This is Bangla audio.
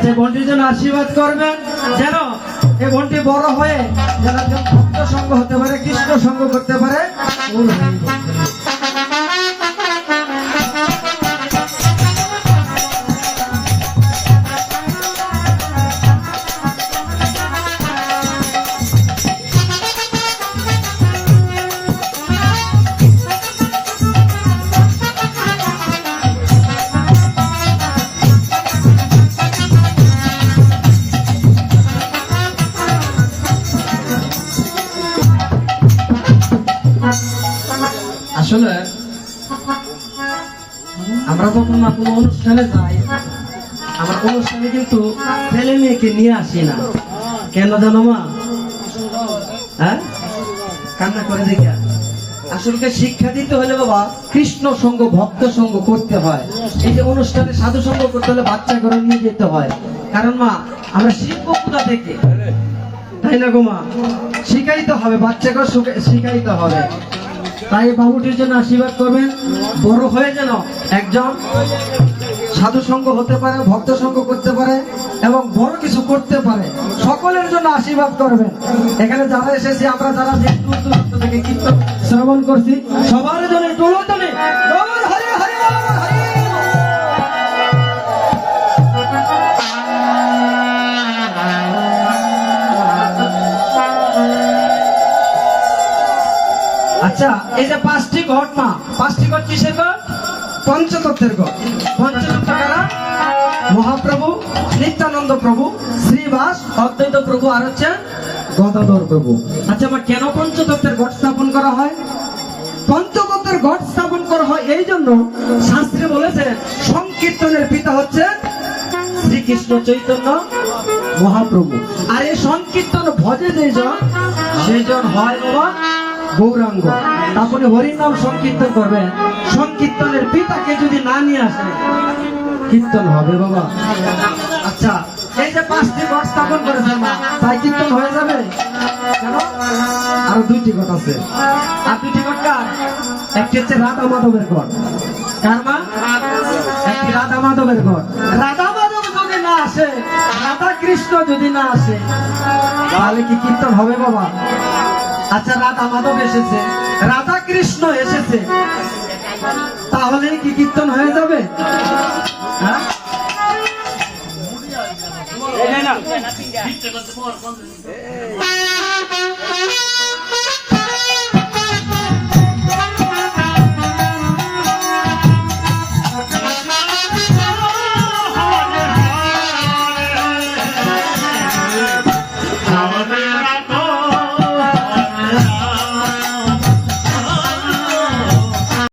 আচ্ছা বোনটির জন্য আশীর্বাদ করবেন যেন এই বোনটি বড় হয়ে যেন একজন ভক্ত সঙ্গ হতে পারে, কৃষ্ণ সঙ্গ করতে পারে। আসলে আমরা যখন না কোনো অনুষ্ঠানে যাই, আমার অনুষ্ঠানে কিন্তু ছেলে মেয়েকে নিয়ে আসি না। কেন জানো মা? হ্যাঁ, কান্না করে দেখে আসলে শিক্ষা দিতে হলে বাবা কৃষ্ণ সঙ্গ ভক্ত সঙ্গ করতে হয়। এই যে অনুষ্ঠানে সাধু সঙ্গ করতে হলে বাচ্চা করে নিয়ে যেতে হয়। কারণ মা আমরা শিখবো কোথা থেকে, তাই না গো মা? শিখাইতে হবে, বাচ্চাকে শিখাইতে হবে। তাই বাবুটির জন্য আশীর্বাদ করবেন, বড় হয়ে যেন একজন সাধু সঙ্গ হতে পারে, ভক্ত সঙ্গ করতে পারে এবং বড় কিছু করতে পারে। সকলের জন্য আশীর্বাদ করবেন। এখানে যারা এসেছি, আমরা যারা যে দূর দূরান্ত থেকে কীর্তন শ্রবণ করছি, সবার জন্য টুলতনে হরে হরে হরে। আচ্ছা, এই যে 5টি ঘট মা, 5টি ঘট কিসের ঘট? পঞ্চতত্ত্বের ঘট। পঞ্চতত্ত্ব কারা? মহাপ্রভু, নিত্যানন্দ প্রভু, শ্রীবাস, অদ্বৈত প্রভু আর হচ্ছে গদাধর প্রভু। আচ্ছা মা, কেন পঞ্চতত্ত্বের ঘট স্থাপন করা হয়? পঞ্চতত্ত্বের ঘট স্থাপন করা হয় এই জন্য, শাস্ত্রে বলেছে সংকীর্তনের পিতা হচ্ছে শ্রীকৃষ্ণ চৈতন্য মহাপ্রভু। আর এই সংকীর্তন ভজে যেজন, সেজন হয় বাবা গৌরাঙ্গ। আপনি হরির নাম সংকীর্তন করবেন, সংকীর্তনের পিতাকে যদি না নিয়ে আসে কীর্তন হবে বাবা। আচ্ছা, এই যে 5টি ঘট স্থাপন করেছেন মা, তাই কীর্তন হয়ে যাবে কেন? আরো 2টি ঘট আছে। আর 2টি ঘট কার? একটি হচ্ছে রাধা মাধবের ঘট। কার মা? একটি রাধা মাধবের ঘট। রাধা মাধব যদি না আসে, রাধা কৃষ্ণ যদি না আসে, তাহলে কি কীর্তন হবে বাবা? আচ্ছা, রাধা মাধব এসেছে, রাধা কৃষ্ণ এসেছে, তাহলে কি কীর্তন হয়ে যাবে? হ্যাঁ?